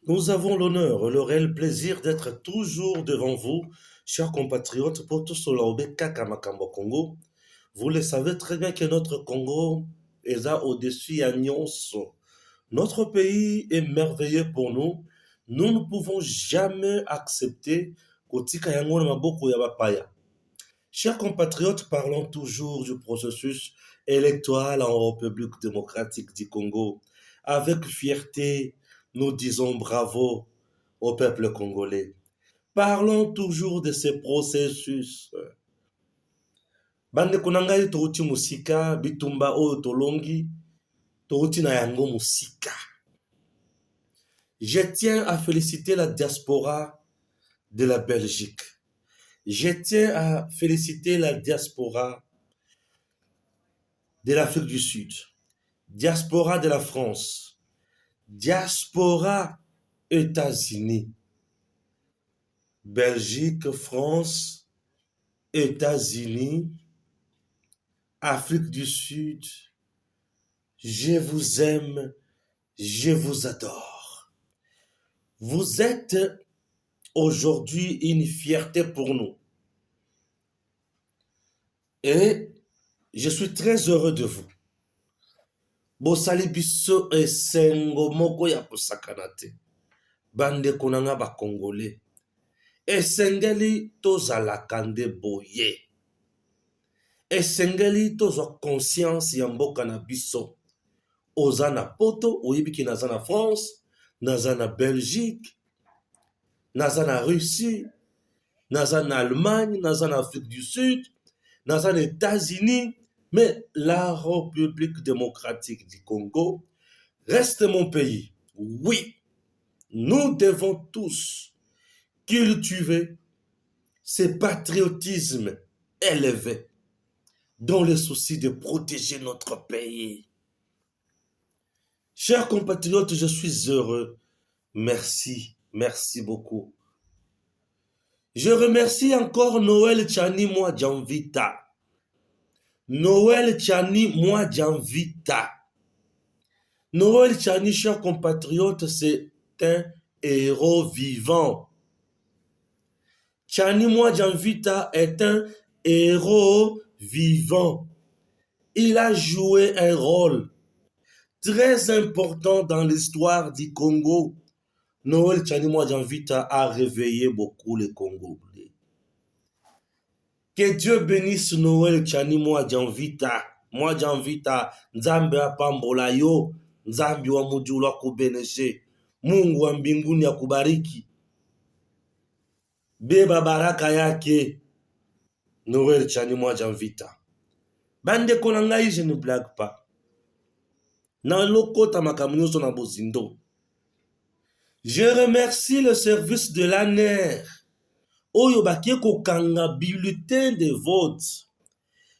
Nous avons l'honneur et le réel plaisir d'être toujours devant vous, chers compatriotes, pour tout cela Kamakambo Congo. Vous le savez très bien que notre Congo est là au-dessus à Nyonso. Notre pays est merveilleux pour nous. Nous ne pouvons jamais accepter Kotika Yango na Maboko ya Bapaya. Chers compatriotes, parlons toujours du processus électoral en République démocratique du Congo. Avec fierté, nous disons bravo au peuple congolais. Parlons toujours de ce processus. Bande kunangai touti musika, bitumba oyo tolongi, touti na yango musika. Je tiens à féliciter la diaspora de la Belgique. Je tiens à féliciter la diaspora de l'Afrique du Sud, diaspora de la France, diaspora États-Unis, Belgique, France, États-Unis, Afrique du Sud. Je vous aime, je vous adore. Vous êtes aujourd'hui une fierté pour nous. Et je suis très heureux de vous. Bosali biso esengo moko ya kosakana te. Bandeko na nga bakongole. Esengeli tozalaka nde boye. Esengeli tozwa conscience ya mboka na biso. Oza na poto, oyebiki naza na France, naza na Belgique, naza na Russie, naza na Allemagne, naza na Afrique du Sud, naza na États-Unis, mais la République démocratique du Congo reste mon pays. Oui, nous devons tous cultiver ce patriotisme élevé dans le souci de protéger notre pays. Chers compatriotes, je suis heureux. Merci, merci beaucoup. Je remercie encore Noël Tchani Mwadjanvita. Noël Tchani Mwadjanvita. Noël Tchani, chers compatriotes, c'est un héros vivant. Tchani Mwadjanvita est un héros vivant. Il a joué un rôle très important dans l'histoire du Congo. Noël Tchani Mwadjanvita a réveillé beaucoup les Congolais. Que Dieu bénisse Noël Tchani Mwadjanvita. Mwadjanvita, Nzambe apambola yo, Nzambe wa mujulu akubeneshe, Mungu wa mbinguni akubariki. Beba baraka yake, Noël Tchani Mwadjanvita. Bande konangai, je ne blague pas. Na lokota makamunyoso na bozindo. Je remercie le service de l'ANER. Oyo bakie kokanga bulletin de vote.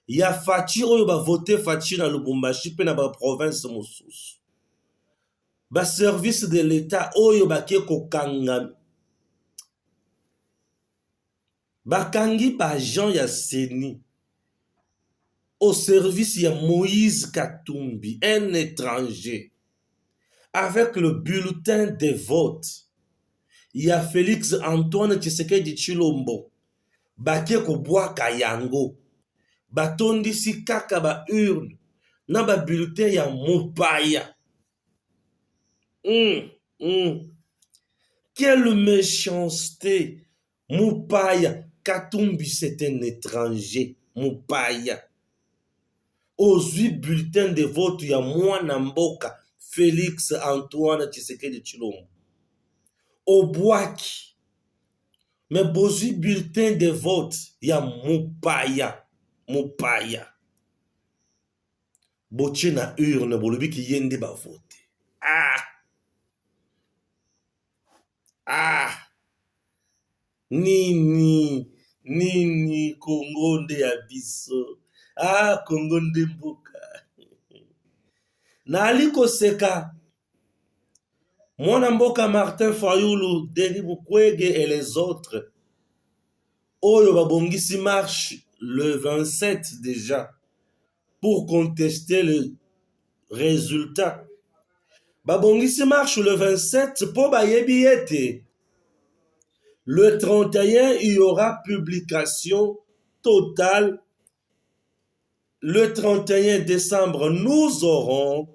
Ya fachi oyo ba vote fachi na Lubumbashi pe na ba province mosusu. Ba service de l'État oyo bakie kokanga. Bakangi ba Jean ya Seni. Au service ya Moïse Katumbi, un étranger. Avec le bulletin de vote. Il y a Félix Antoine Tshisekedi Tshilombo. Bakie kobwaka yango. Batondisi kaka ba urne. Na ba bulletin ya mopaya. Quelle méchanceté. Mopaya. Katumbi c'est un étranger. Mopaya. Aux 8 bulletins de vote ya mwana mboka. Félix Antoine Tshisekedi Tshilombo. Obwaki. Mais bozi bulletin de vote, ya mopaya. Mopaya. Boche na urne, bolobi ki yende ba vote. Nini Congo nde ya biso. Congo nde mboka. Nali koseka. Mwana mboka Martin Fayulu, Denis Mukwege et les autres. Oyo babongisi marche le 27 déjà pour contester le résultat. Babongisi marche le 27 pour bayebi ete. Le 31, il y aura publication totale. Le 31 décembre, nous aurons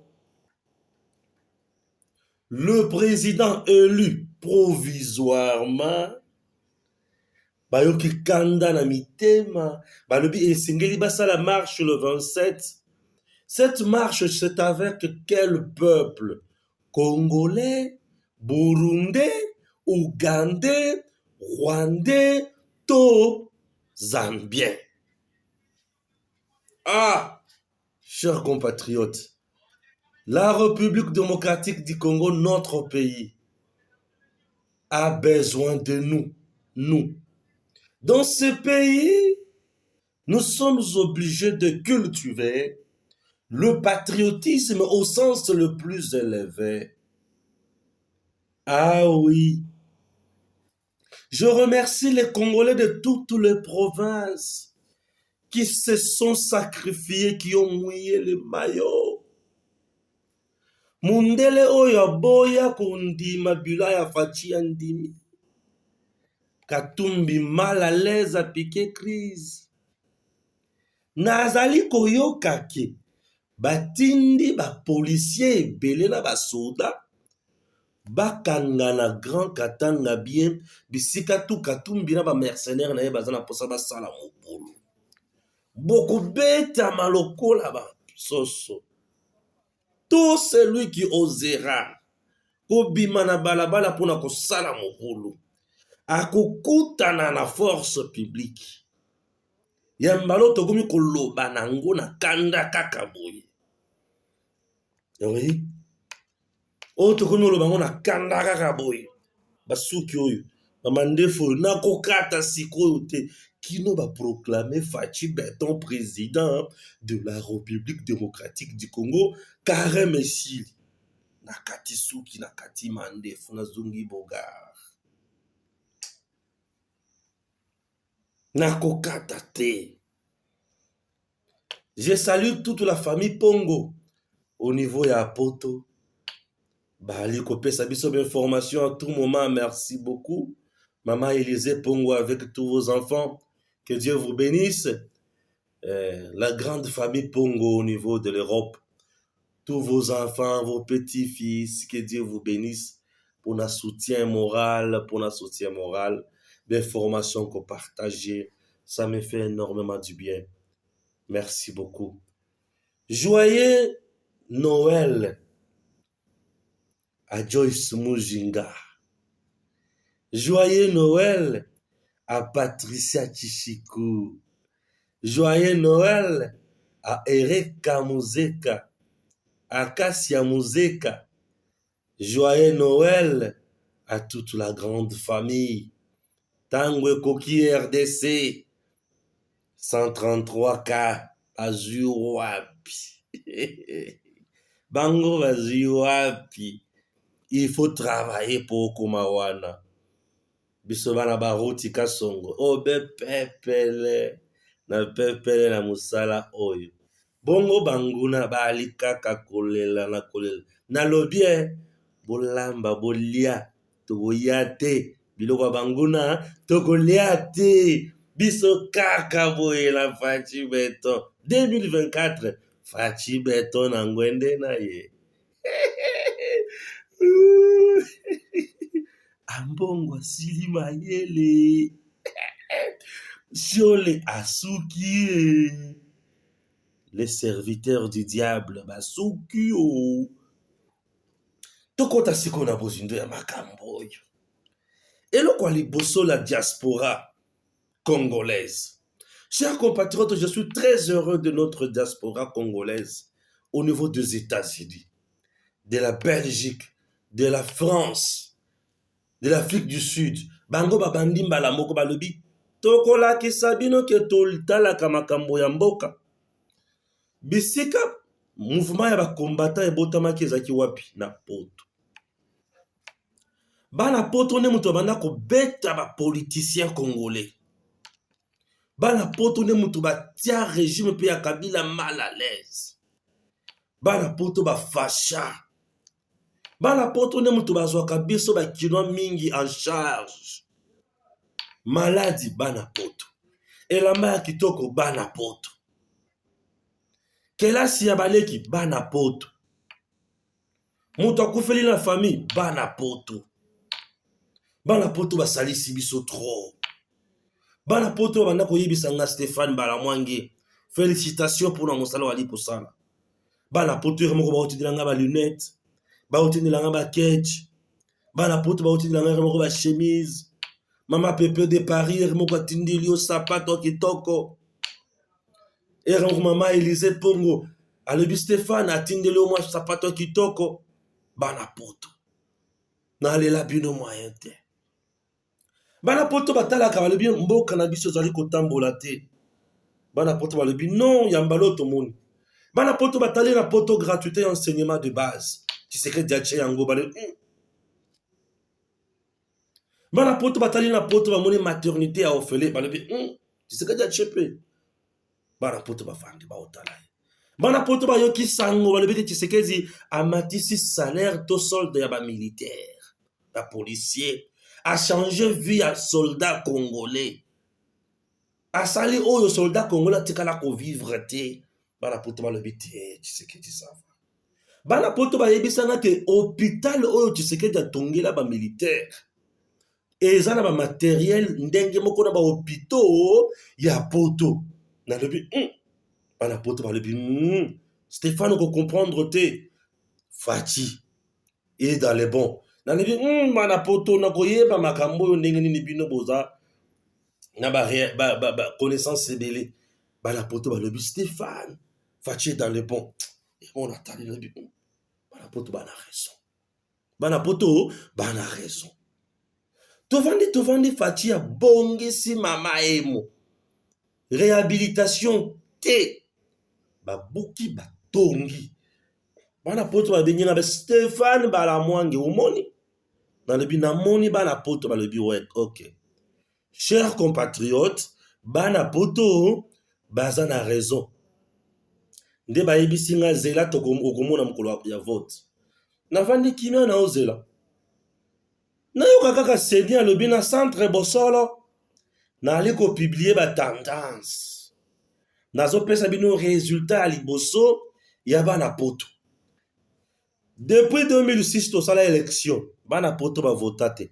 le président élu provisoirement. Bayoki kanda na mitema. Balobi esengeli basala marche le 27. Cette marche, c'est avec quel peuple? Congolais, Burundais, Ougandais, Rwandais, to Zambien. Ah, chers compatriotes, la République démocratique du Congo, notre pays, a besoin de nous. Nous. Dans ce pays, nous sommes obligés de cultiver le patriotisme au sens le plus élevé. Ah oui. Je remercie les Congolais de toutes les provinces qui se sont sacrifiés, qui ont mouillé le maillot. Mundele oyo boya kundima bilaya fachi andimi. Katumbi mal à l'aise à piquer crise. Nazali koyoka ke batindi ba policier ebele na ba soda bakanga na grand katanga bien bisika tu katumbi na ba mercenaire na ye bazana posa basala mobulu. Bokubeta malokola ba soso. Tout celui qui osera kobima na balabala pona kosala mobulu akokutana na force publique. Yambalo tokomi koloba nango na kanda kaka boye. Oui. O tokomi koloba nango na kanda kaka boye. Basuki oyo bamandefo na kokata sikoyo te kino ba proclamer Fachi Beton président de la République démocratique du Congo Kare Mesili nakati suki nakati mandefo na zungi bogar na kokata te. Je salue toute la famille Pongo au niveau ya Poto. Bali kopesa biso d'informations à tout moment. Merci beaucoup. Maman Élisée Pongo avec tous vos enfants. Que Dieu vous bénisse. La grande famille Pongo au niveau de l'Europe. Tous vos enfants, vos petits-fils, que Dieu vous bénisse pour notre soutien moral, d'informations qu'on partage. Ça me fait énormément du bien. Merci beaucoup. Joyeux Noël à Joyce Mujinga. Joyeux Noël à Patricia Chichikou. Joyeux Noël à Erika Muzeka, à Kassia Muzeka. Joyeux Noël à toute la grande famille. Tangwe Koki RDC 133K Azur wapi. Bango Azur wapi. Il faut travailler pour Kumawana. Bisovana baruti kasongo. Oh be pepele. Na pepele na musala oyo. Bongo banguna bali kaka kolela na kolela. Na lobie bolamba bolia togoyate biloko banguna togoyate biso kaka boye la Fachi Beton 2024 Fachi Beton na ngwende na ye. Ambongo asili mayele. Siole asuki. Les serviteurs du diable basuki o. Tokota siko na bozindo ya makambo oyo. Eloko liboso la diaspora congolaise. Chers compatriotes, je suis très heureux de notre diaspora congolaise au niveau des États-Unis, de la Belgique, de la France, de l'Afrique du Sud. Bango babandi mbala moko balobi tokola kisabino ke toltalaka makambo ya mboka. Bisika mouvement ya bakombata ebotamaki ezaki wapi na Poto. Bana Poto ne mutu banda kobeta ba politiciens congolais. Bana Poto ne mutu batia régime pe ya Kabila mal à l'aise. Bana Poto ba facha. Bana poto ne mutu bazwaka biso bakino mingi en charge. Maladi bana poto. Elamba ya kitoko bana poto. Kelasi ya baleki bana poto. Mutu akufeli na famille bana poto. Bana poto basalisi biso trop. Bana poto banda koyebisa nga Stéphane Balamwange. Félicitations pour la mosala wali posala. Bana poto remoko baotindela nga ba lunette. Baotindela nga ba ketch. Bana poto baotindela nga remoko ba chemise. Mama Pepe de Paris remoko atindeli yo sapato kitoko. Remoko mama Élysée Pongo. Alobi Stéphane atindeli yo mwa sapato kitoko. Bana poto. Na lela bino moyen te. Bana poto batalaka balobi mboka na biso ezali kotambola te. Bana poto balobi non yambalo tomoni. Bana poto batali na poto gratuité enseignement de base. Tshisekedi atie yango balobi. Bana poto batali na poto bamoni maternité ya orphelin balobi Tshisekedi atie pe. Bana poto bafandi baotala. Bana poto bayoki sango balobi Tshisekedi amatisi salaire to solde ya ba militaire, ba policier. A changé vie à soldat congolais. A sali oyo soldat congolais tikala ko vivre te. Bana poto balobi te Tshisekedi sava. Bana poto bayebisanga ke hôpital oyo Tshisekedi atongela ba militaire. Eza na ba matériel ndenge moko na ba hôpitaux ya poto. Na lobi bana poto balobi Stéphane ko comprendre te. Fati et dans les bons. Na lobi bana poto na koyeba makambo oyo ndenge nini bino boza na ba connaissance ebele. Bana poto balobi Stéphane Fati dans les bons. Et on attend le lobi bana poto bana raison. Bana poto bana raison. Tovandi Fati ya bongisi mama emo. Réhabilitation te. Babuki batongi. Bana poto babengi na Stéphane Balamwange umoni. Dans le bi na moni bana poto balobi ouais, ok. Chers compatriotes, bana poto baza na raison. Nde bayebisi nga zela tokomona mokolo ya vote. Navandi kimia na ozela. Nayoka kaka sedi alobi na centre Bosolo. Na ali ko publier ba tendance. Nazo pesa bino résultat à liboso ya bana poto. Depuis 2006 to sala élection, bana poto ba votate.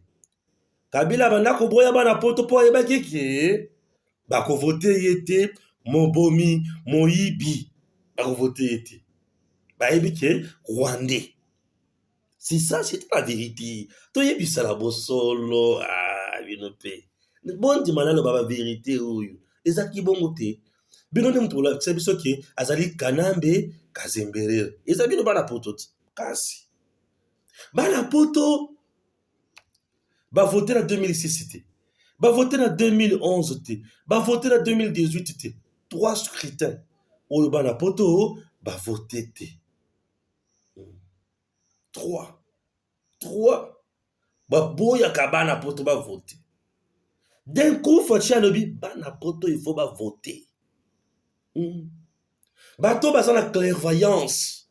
Kabila banda ko boya bana poto po yeba keke ba ko voter yete Mobomi Moyibi ba ko voter yete. Ba yebi ke Rwandais. C'est ça, c'est la vérité. To yebisa la bosolo bino pe. Bon di manalo baba vérité oyo. Ezaki bongo te. Bino ne mtu la biso ke azali Kanambe Kazemberere. Eza bino bana poto ti. Kasi. Bana poto ba voter en 2006 te. Ba voter en 2011 te. Ba voter en 2018 te. 3 scrutins. Oyo bana poto ba voter te. 3. Ba boya ka bana poto ba voter. D'un coup, Fati alobi bana poto il faut ba voter. Bato baza na clairvoyance.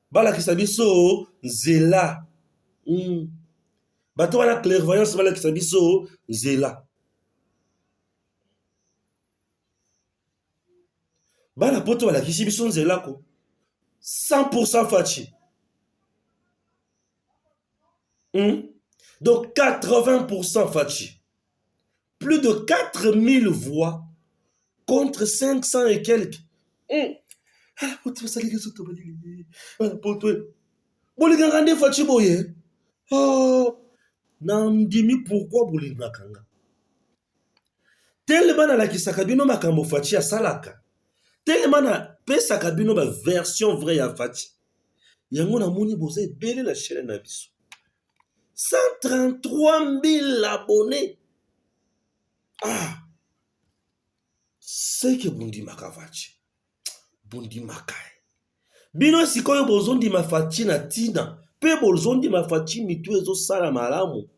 Bala kisabiso zela. Bato bana clairvoyance bala kisabiso zela. Bala poto bala kisabiso zela ko. 100% Fati. Donc 80% Fati. Plus de 4000 voix contre 500 et quelques. Bolinganga Fati boye. Nandimi pourquoi bolingaka. Tellement na lakisaka bino makambo Fati ya salaka. Tellement na pesaka bino ba version vraie ya Fati. Yango na moni boza ebele na chaîne na biso. 133 000 abonnés. C'est que Bundi Makavachi. Bundi Makai. Bino sikoyo bozondi mafati na tina. Pe bozondi mafati mitu ezo sala malamu.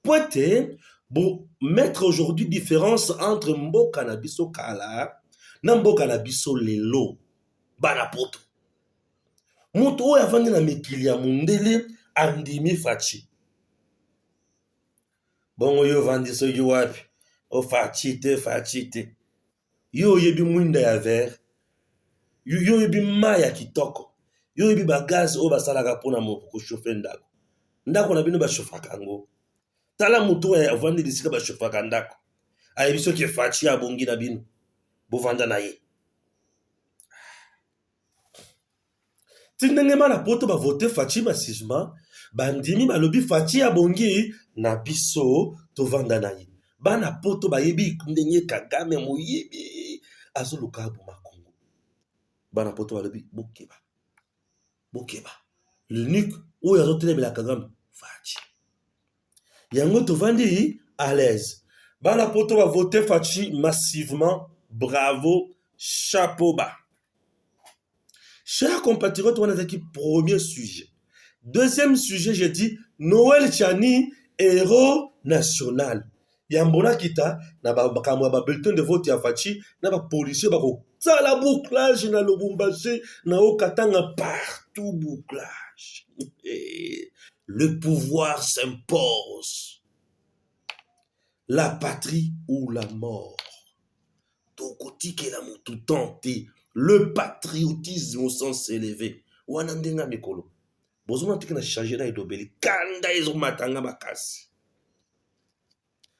Pointe, bon, mettre aujourd'hui différence entre Mboka na biso kala na Mboka na biso lelo. Bana poto. moto oyo avandi na mikili ya mondele andimi faci. Bongo yo vandi soki wapi faci te yo oyebi mwinda ya vere, yo oyebi mai ya kitoko, yo oyebi bagazi oyo basalaka mpona koshofe ndako na bino bashofaka yango. Tala moto oyo avandi lisika bashofaka ndako ayebi soki faci abongi na bino bovanda na ye. Ti ndenge mana poto bavote faci massivement, bandimi balobi faci abongi na biso tovanda na ye. Bana poto bayebi ndenge Kagame moyebi azoluka aboma Congo. Bana poto balobi bokeba l'unique oyo azotelemela Kagame faci. Yango tovandi à l'aise. Bana poto bavote faci massivement, bravo, chapeau bas. Chers compatriotes, on a dit premier sujet. Deuxième sujet, j'ai dit Noël Tchani, héros national. Yambona kita, na ba bulletin de vote ya faci, na ba policier bako sala bouclage na Lubumbashi, na Okatanga partout bouclage. Le pouvoir s'impose. La patrie ou la mort. Tokotike la mutu tente. Le patriotisme au sens élevé. Wanandenga mikolo. Bozoma tiki na changer na idobeli. Kanda ezo matanga makasi.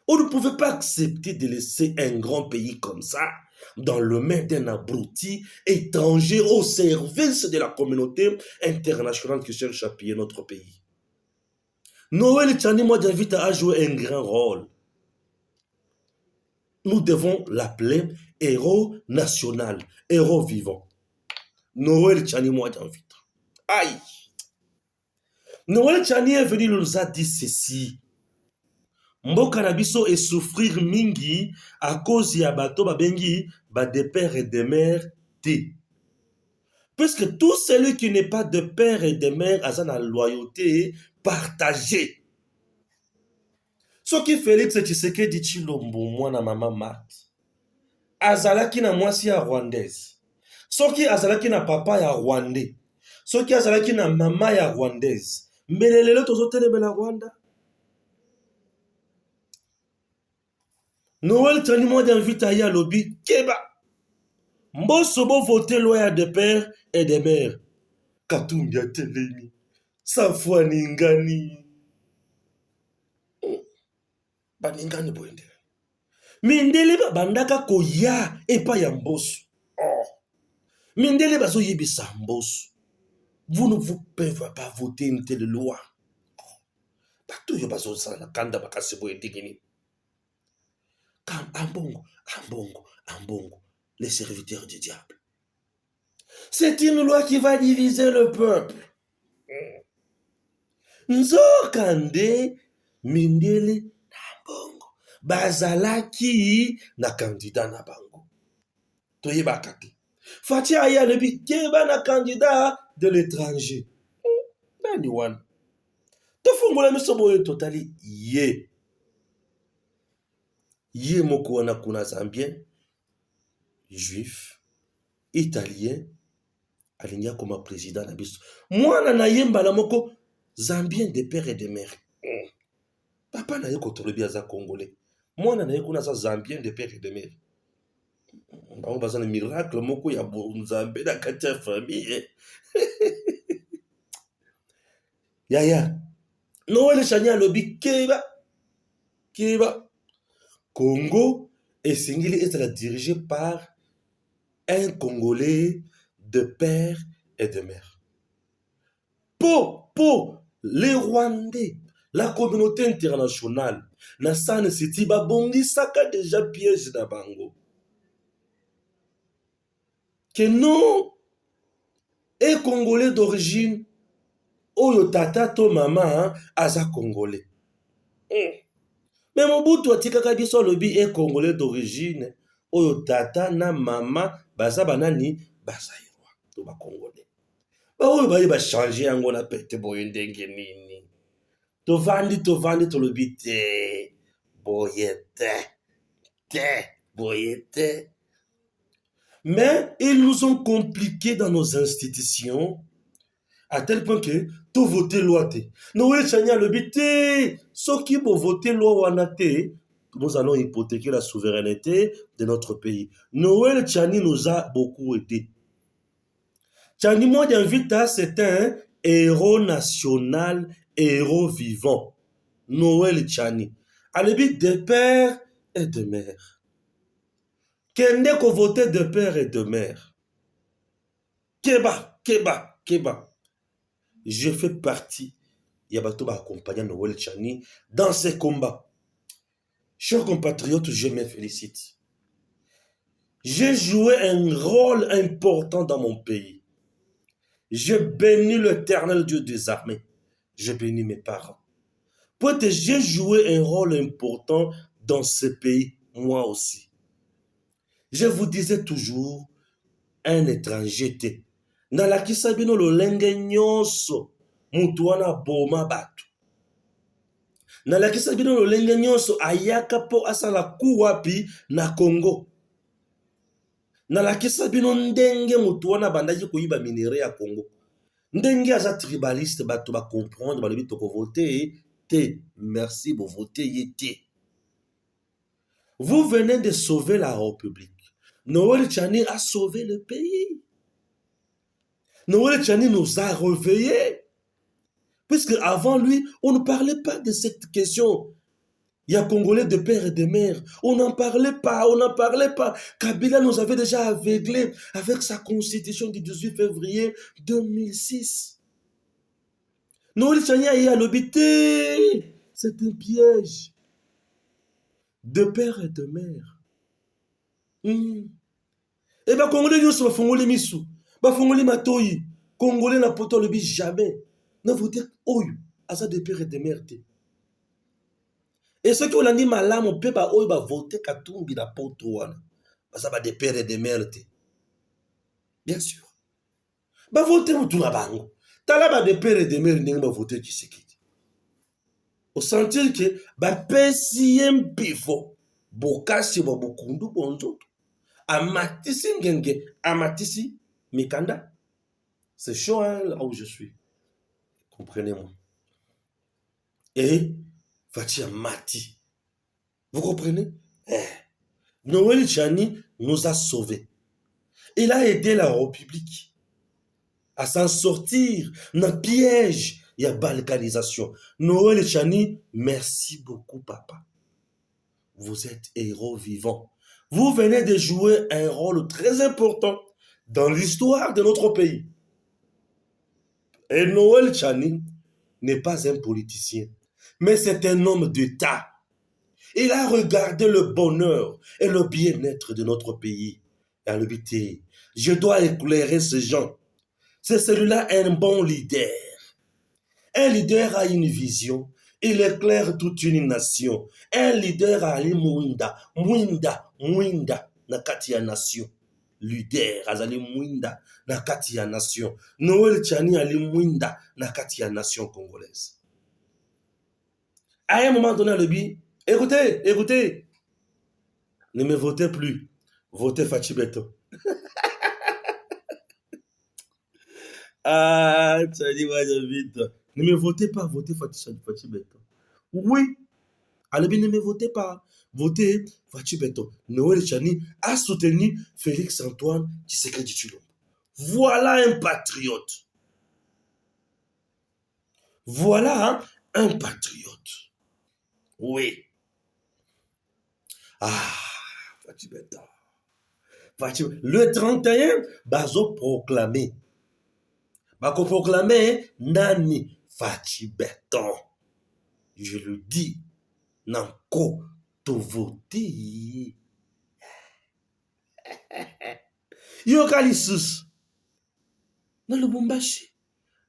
On ne pouvait pas accepter de laisser un grand pays comme ça dans le main d'un abruti étranger au service de la communauté internationale qui cherche à piller notre pays. Noël Tchani, moi j'invite à jouer un grand rôle. Nous devons l'appeler héros national, héros vivant. Noël Tchani, moi j'invite. Aïe! Noël Tchani est venu, nous a dit ceci. Mboka na biso et souffrir mingi à cause ya bato babengi ba de père et de mère te. Puisque tout celui qui n'est pas de père et de mère a la loyauté partagée. Ce qui Félix Tshisekedi Tshilombo mwana mama Marthe azalaki na mwasi ya rwandaise. Soki azalaki na papa ya rwandais. Soki azalaki na mama ya rwandaise. Mbelelelo tozotelemela Rwanda. Noël Tchani moi d'invite à ya lobby keba. Mboso bo voter loi de père et de mère. Katumbi ya telemi. Safwa ningani. Baningani boende. Mindele bandaka koya epa ya mboso. Oh. Mindele bazo yebisa mboso. Vous ne vous pouvez pas voter une telle loi. Bato yo bazo sala kanda bakasibo edigini. Kam ambongo, les serviteurs du diable. C'est une loi qui va diviser le peuple. Nzokande mindele ambongo. Bazalaki na candidat na bango. Toyeba kati. Faci aya lebi keba na candidat de l'étranger. Nani wana. Tofungola misobo yo totali ye. Ye moko wana kuna zambien, juif, italien, alinia comme président na biso. Mwana na yemba la moko zambien de père et de mère. Papa na ye kotolobi aza congolais. Mwana na ye kuna za zambien de père et de mère. Bango baza na miracle moko ya Nzambe na kati ya famille. Yaya. Noël Tchani alobi keba. Congo et Singili est dirigé par un Congolais de père et de mère. Pour les Rwandais, la communauté internationale, na San City Babondi Saka déjà piège na bango. Que nous, et Congolais d'origine, oyo tata to mama, aza Congolais. Mais Mobutu atikaka biso lobi e congolais d'origine oyo tata na mama baza banani bazairwa to ba congolais. Ba oyo baye ba changer yango na pete boye ndenge nini. Tovandi to lobi te boyete. Mais ils nous ont compliqué dans nos institutions. À tel point que tout voter loi te. Noël Chania le bité. Ceux qui vont voter loi wanate, nous allons hypothéquer la souveraineté de notre pays. Noël Chani nous a beaucoup aidé. Chani Mwadi Invita, c'est un héros national, héros vivant. Noël Chani. À l'ébit de père et de mère. Kende ko voter de père et de mère. Keba, Keba, Keba. Je fais partie. Yabato va accompagner Noël Chani dans ses combats. Chers compatriotes, je me félicite. J'ai joué un rôle important dans mon pays. Je bénis l'Éternel Dieu des armées. Je bénis mes parents. Peut-être j'ai joué un rôle important dans ce pays, moi aussi. Je vous disais toujours, un étranger était. Nalakisa bino lolenge nyonso, mutu wana boma batu. Nalakisa bino lolenge nyonso ayaka po asala ku wapi na Congo. Nalakisa bino ndenge mutu wana bandaki koyiba minere ya Congo. Ndenge aza tribaliste bato ba comprendre balobi toko voter te. Merci pour voter yete. Vous venez de sauver la République. Noël Chani a sauvé le pays. Noël Chani nous a réveillés. Puisque avant lui, on ne parlait pas de cette question. Il y a Congolais de père et de mère. On n'en parlait pas, on n'en parlait pas. Kabila nous avait déjà aveuglés avec sa constitution du 18 février 2006. Noël Chani a l'obité. C'est un piège. De père et de mère. Et bien, Congolais, nous sommes Fongolais Missou. Fongolais Matoyi. Congolais n'a pas le jamais. Nous votons Oyo. Asa de père et de mère. Et ceux qui ont dit malam, on peut pas voter Katumbi na Potouana. Ça va de père et de mère. Bien sûr. Voter tout la bango. T'as de père et de mère, n'est pas voter qui c'est qui. Au sentir que, pesiem pifo. Bokasi wa bokundu bonzo. Amatisi ngenge. Amatisi mikanda. C'est chaud, hein, là où je suis. Comprenez-moi. Et, Fatia Mati. Vous comprenez? Noël Chani nous a sauvés. Il a aidé la République à s'en sortir dans le piège. Il y a balkanisation. Noël Chani, merci beaucoup, papa. Vous êtes héros vivants. Vous venez de jouer un rôle très important dans l'histoire de notre pays. Et Noël Chani n'est pas un politicien, mais c'est un homme d'État. Il a regardé le bonheur et le bien-être de notre pays. Et a dit, je dois éclairer ces gens. C'est celui-là un bon leader. Un leader a une vision. Il éclaire toute une nation. Un leader a ali mwinda, na kati ya nation. Leader azali mwinda na kati ya nation. Noël Chani ali mwinda na kati ya nation congolaise. À un moment donné, le bi, écoutez, ne me votez plus, votez Fachi Beto. Ah, tu as dit, moi, vite. Ne me votez pas, votez Fachi Beto. Oui, allez, ne me votez pas, votez Fachi Beto. Noël Chani a soutenu Félix Antoine Tshisekedi Tshilombo. Voilà un patriote. Voilà un patriote. Oui. Ah, Fachi Beto. Le 31, bazo proclamé. Bako proclamé Nani Fachi Beton. Je le dis, Nanko Tovoti. Yokalisus. Na Lubumbashi.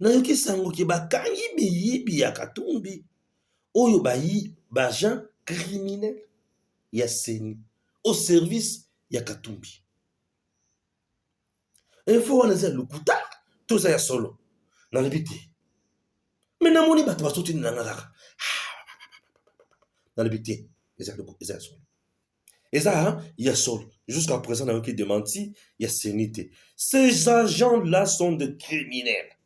Na yoki sango ki bakangi biyibi ya Katumbi. Oyo bayi bajan criminel. Ya seni. Au service ya Katumbi. Il faut on ait le kuta. Tout ça est solo. Dans le biti. Mais dans mon lit, tu vas sortir dans le biti. Et ça est solo. Et ça, il y a solo. Jusqu'à présent, dans le démenti, il y a sénité. Ces agents-là sont des criminels.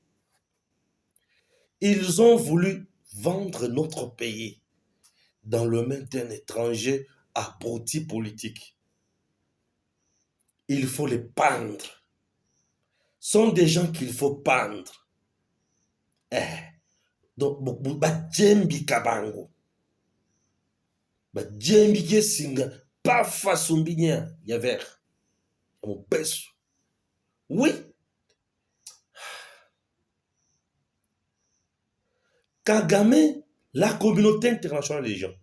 Ils ont voulu vendre notre pays dans le main d'un étranger abruti politique. Il faut les pendre. Ce sont des gens qu'il faut pendre. Donc, Djembi Kabango. Djembi Gesinga. Pas Fasumbinia. Yaver. Mon beso. Oui. Kagame, la communauté internationale des gens.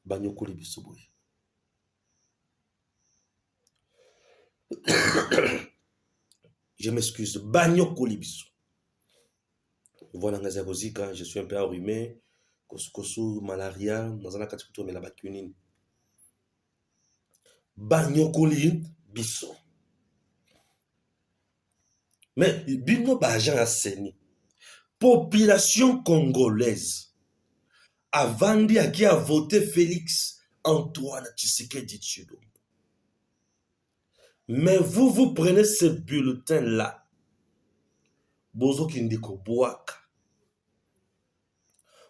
Banyoko Libisoboy. Je m'excuse. Banyoko Libiso. Voilà, quand je suis un peu enrhumé. Kosu, malaria. Dans un cas, tu la bacunine. Banyoko Libiso. Mais, bino bajan a seni. Population congolaise. Avandi à qui a voté Félix Antoine Tshisekedi Tshilombo. Mais vous prenez ce bulletin-là. Bozo Kindiko Boaka.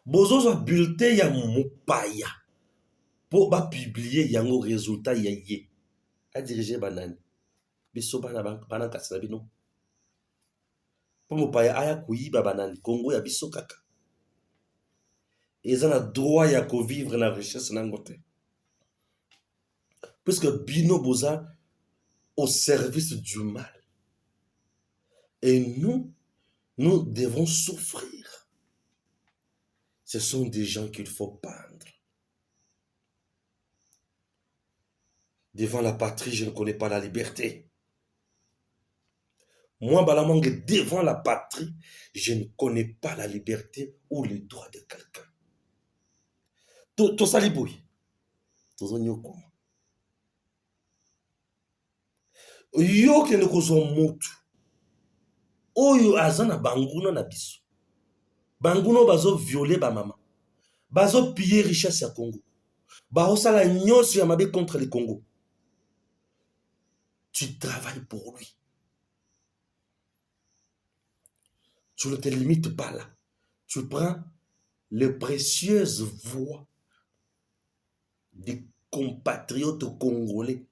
Bozo ce bulletin ya Mupaya. Pour ba publier yango résultat yaye. A diriger banane. Biso bana kasabino. Pour Mupaya aya kuyiba banane. Congo ya biso kaka. Ils ont le droit à vivre la richesse nangote. Puisque Bino Boza au service du mal. Et nous devons souffrir. Ce sont des gens qu'il faut pendre. Devant la patrie, je ne connais pas la liberté. Moi, Balamangue, devant la patrie, je ne connais pas la liberté ou les droits de quelqu'un. To saliboui. To zonyoko. Yo ke ne kozo motu. Oyo azana banguna na biso. Banguno bazo violer ba mama. Bazo piller richesse ya Congo. Bazo sala nyonso ya mabe contre le Congo. Tu travailles pour lui. Tu ne te limites pas là. Tu prends les précieuses voix des compatriotes congolais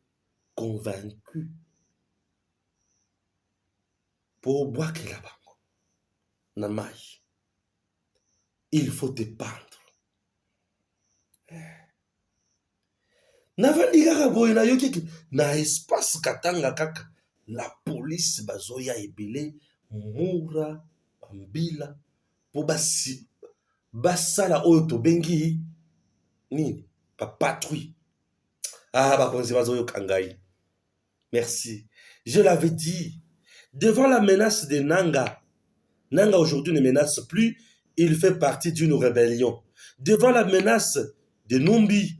convaincus pour boire que là-bas. Namai. Il faut te pendre. Navandiga boy na yoki na espace katanga kaka la police bazoya ebele mura mbila po basi basala oyo to bengi nini pa patrouille. Ah ba konzi bazoyo kangai. Merci. Je l'avais dit, devant la menace de Nanga, Nanga aujourd'hui ne menace plus, il fait partie d'une rébellion. Devant la menace de Numbi,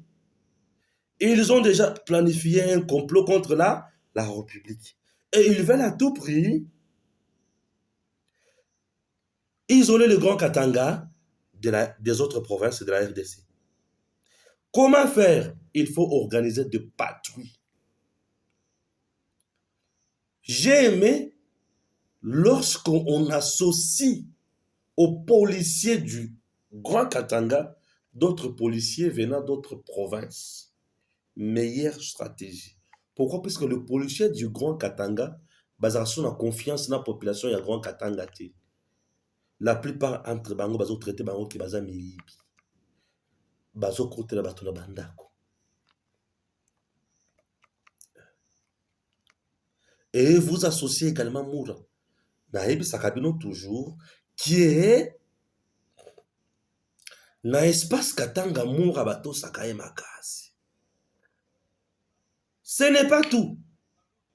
ils ont déjà planifié un complot contre la République. Et ils veulent à tout prix isoler le Grand Katanga des autres provinces de la RDC. Comment faire? Il faut organiser des patrouilles. J'ai aimé lorsqu'on associe aux policiers du Grand Katanga d'autres policiers venant d'autres provinces. Meilleure stratégie. Pourquoi? Parce que le policier du Grand Katanga, basation a confiance dans la population du Grand Katanga. La plupart entre bango bazo traité bango qui baza miyibi. Bazo kote la bato na bandako. Et vous associez également Moura. Naïbi Sakabino toujours, qui est na espace Katanga Moura bato Sakaye Makasi. Ce n'est pas tout.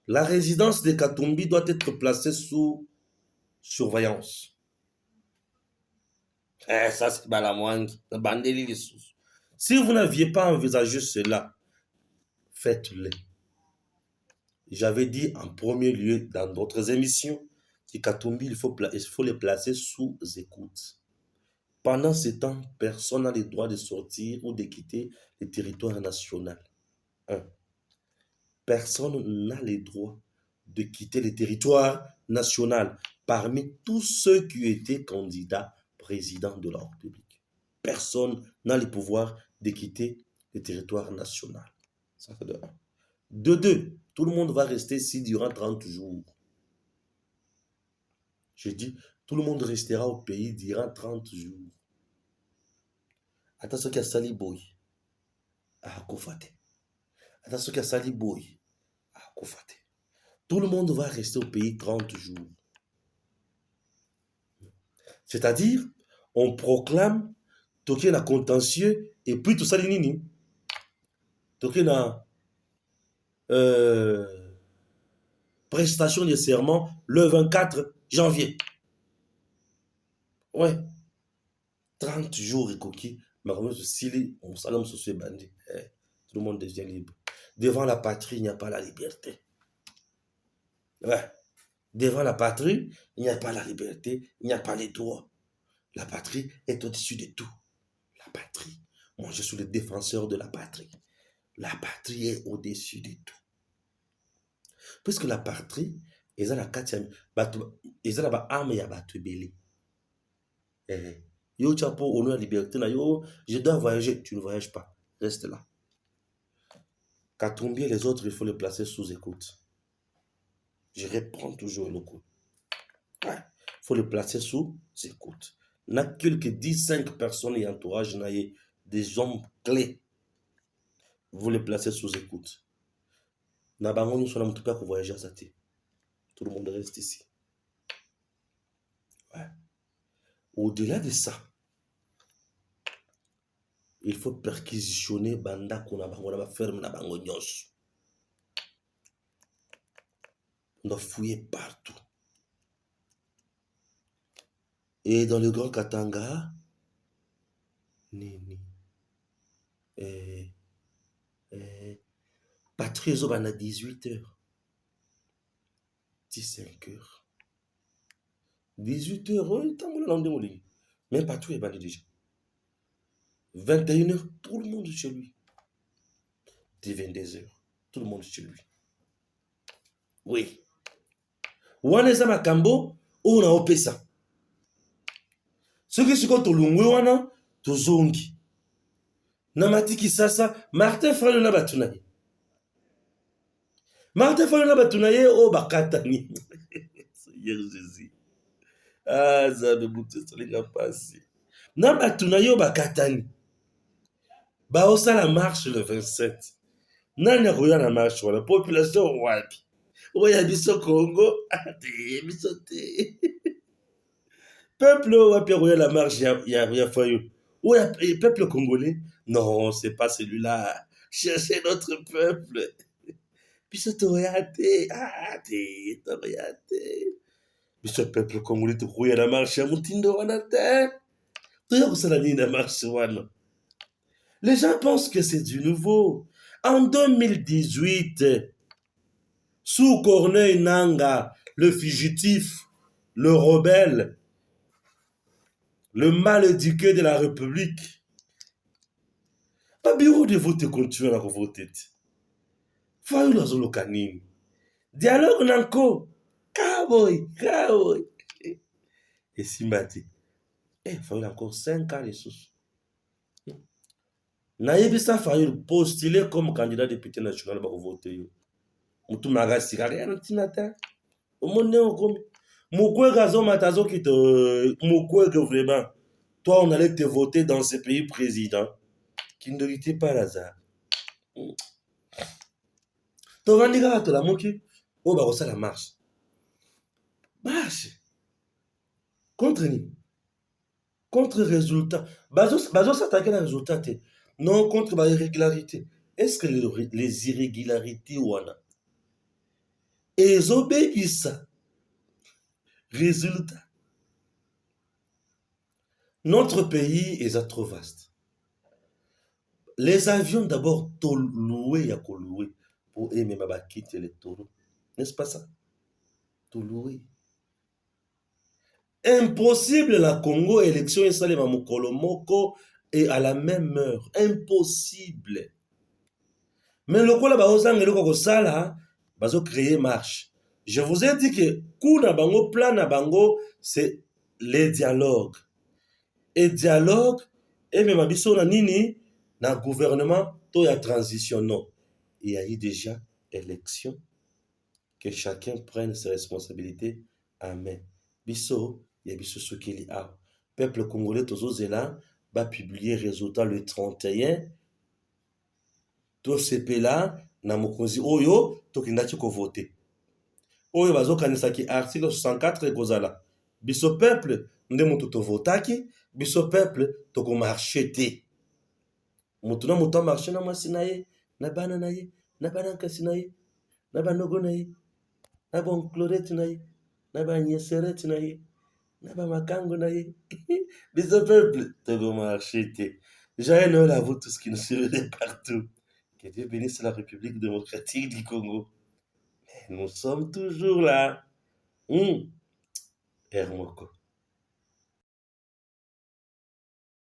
La résidence de Katumbi doit être placée sous surveillance. Ça c'est Balamwangi. Si vous n'aviez pas envisagé cela, faites-le. J'avais dit en premier lieu dans d'autres émissions que Katumbi, il faut les placer sous écoute. Pendant ce temps, personne n'a le droit de sortir ou de quitter le territoire national. 1. Personne n'a le droit de quitter le territoire national parmi tous ceux qui étaient candidats président de la République. Personne n'a le pouvoir de quitter le territoire national. Ça fait de un. De deux, tout le monde va rester ici durant 30 jours. Je dis, tout le monde restera au pays durant 30 jours. Attention qu'il y a Sali Boy à Kofate. Attention qu'il y a Sali Boy à Kofate. Tout le monde va rester au pays 30 jours. C'est-à-dire, on proclame toqué na contentieux et puis tout ça nini. Toqué na prestation de serment le 24 janvier. Ouais. 30 jours et coquille. Mais comme si on s'allume sur ce bandit. Tout le monde devient libre. Devant la patrie, il n'y a pas la liberté. Ouais. Devant la patrie, il n'y a pas la liberté, il n'y a pas les droits. La patrie est au-dessus de tout. La patrie. Moi, je suis le défenseur de la patrie. La patrie est au-dessus de tout. Puisque la patrie, ils ont la âme et la yo, tu as pour honneur la liberté, yo, je dois voyager. Tu ne voyages pas. Reste là. Katumbi et les autres, il faut les placer sous écoute. Je reprends toujours le coup. Ouais. Il faut les placer sous écoute. Il n'y a que 15 personnes et entourage, des hommes clés. Vous les placez sous écoute. Tout le monde reste ici. Ouais. Au-delà de ça, il faut perquisitionner banda qu'on a ferme na bango nyos. On doit fouiller partout. Et dans le Grand Katanga, patrie à 18h. 15h. 18h, même patrouille est bandé déjà. 21h, tout le monde chez lui. Dès 22h, tout le monde chez lui. Oui. Waneza makambo, on a opé ça. Ce qui se compte au lungwe wana, to zongi. Namati kisasa, Martin Fayulu na batunaye. Martin Fayulu na batunaye, o bakatani. Seigneur Jésus. Ah, zabe bute solinga pasi. Na batunaye o bakatani. Ba osa la marche le 27. Nani akoya na marche wana, population wapi. Oya biso Congo, ate biso te. Peuple wapi akoya la marche ya Fayulu. Oya peuple congolais. Non, c'est pas celui-là. Cherchez notre peuple. Biso toyate, ate toyate. Biso peuple congolais tokoya la marche ya mutindo wana te. Toya kosala nini na marche wana. Les gens pensent que c'est du nouveau. En 2018, sous Corneille Nangaa, le fugitif, le rebelle, le mal éduqué de la République, pas bureau de vote continue à voter. Fayulu azoloka nini? Dialogue nanko, cowboy. Et Simbati, Fayulu encore 5 ans les sous. Naïbisa Fayulu postulé comme candidat député national pour voter. Mutu magasi rien tinata. Omone okomi. Mukwege azomata azokite mukwege vraiment. Toi on allait te voter dans ce pays président qui ne l'était pas hasard. Tovandi kaka tolamuki oyo bakosala marche. Marche. Contre ni? Contre résultat. Bazo s'attaquer à résultat. Non, contre les irrégularités. Est-ce que les irrégularités wana ezobebisa résultat? Notre pays est trop vaste. Les avions d'abord loués ya loué pour aimer ma quitter les taureaux. N'est-ce pas ça? Tout loué. Impossible la Congo élection et salema mokolo moko et à la même heure. Impossible. Mais le quoi là bazanga loko ko sala bazo créer marche. Je vous ai dit que kuna bango plan na bango c'est les dialogues. Et dialogue et même biso na nini na gouvernement to ya transition non. Il y a eu déjà élection que chacun prenne ses responsabilités. Amen. Biso ya biso sokeli a. Peuple congolais tozozela va publier résultat le 31 to sepela na mokonzi oyo tokendaki ko voter. Oyo bazokanisaki article 64 ekozala biso peuple nde moto tovotaki biso peuple tokomarche te moto na moto amarche na mwasi na ye na bana na ye na bana nkasi na ye na banogo na ye na banclorete na ye na banyeserete na ye na bamakango na ye biso peuple tokomarche te. Joyeux Noël à vous tous qui nous suivez partout. Que Dieu bénisse la République démocratique du Congo. Nous sommes toujours là. Hermoko.